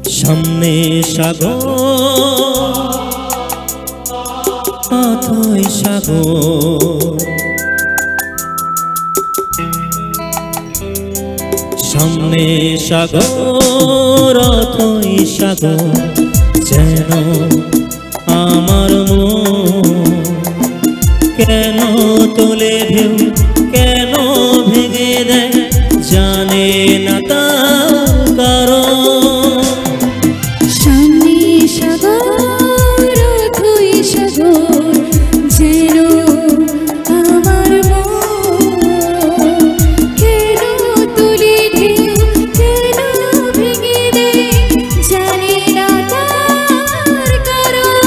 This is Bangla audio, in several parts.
সামনে সাগর অথই সাগর, সামনে সাগর অথই সাগর, যেন আমার মন কেন তোলে ঢেউ, কেন ভেঙে দেয় জানে না তার কারণ। সামনে সাগর অথই সাগর, যেন আমার মন কেন তোলে ঢেউ, কেন ভেঙে দেয় জানে না তার কারণ।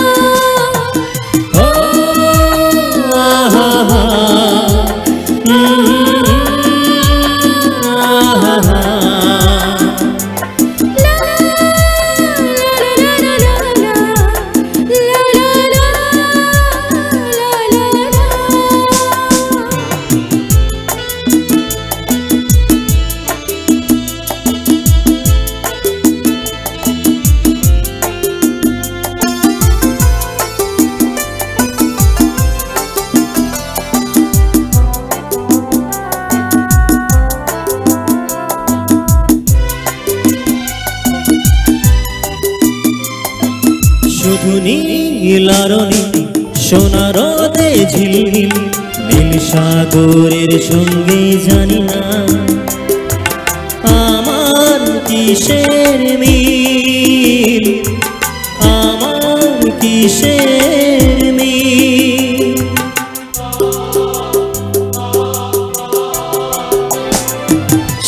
শুধু নীল আর নীল, সোনা রোদে ঝিলমিল, নীল সাগরের সঙ্গে জানি না আমার কিসের মিল, আমার কিসের মিল।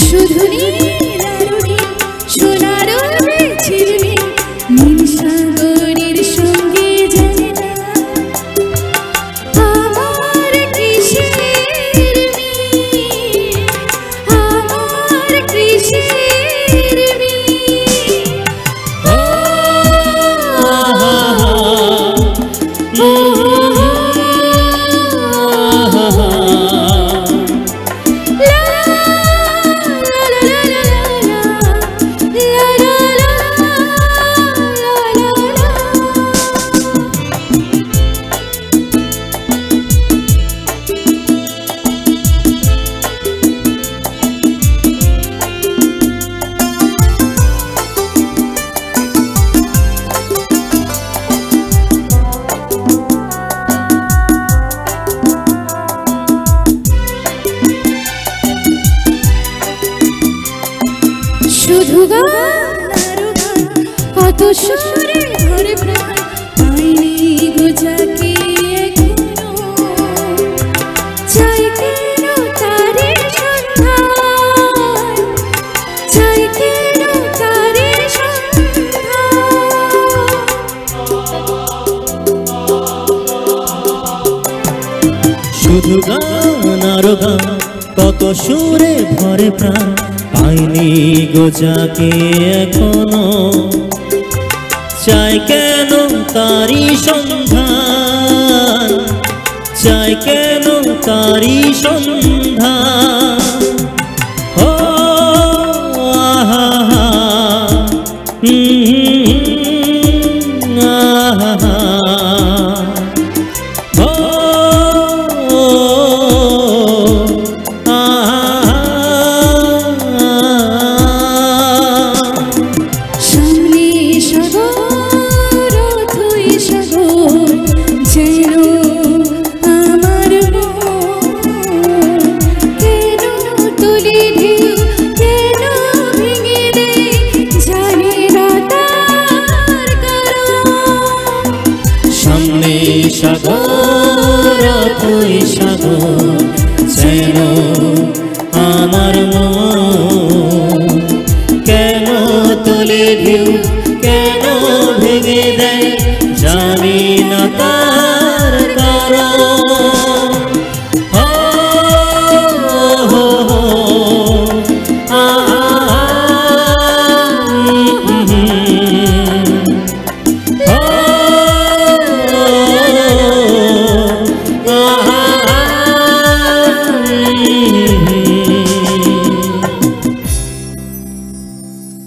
শুধু নীল আর নীল, সোনা রোদে ঝিলমিল, নীল সাগরের সঙ্গে জানি না আমার কিসের মিল, আমার কিসের মিল। শুধু গান আর গান, কত সুরে ভরে প্রাণ, পাইনি গো যাকে এখনো, চাই কেন তারে সন্ধান, চাই কেন তারে সন্ধান। শুধু গান আর গান, কত সুরে ভরে প্রাণ, পাইনি গো যাকে এখনো, চাই কেন তারি সন্ধান, চাই কেন তারি সন্ধান। ও আহা আহা, সামনে সাগর অথই সাগর, যেন আমার মন কেন তোলে ঢেউ, কেন ভেঙে দেয় জানে না তার কারণ। সামনে সাগর অথই সাগর, যেন আমার মন কেন তোলে ঢেউ, কেন ভেঙে দেয় জানি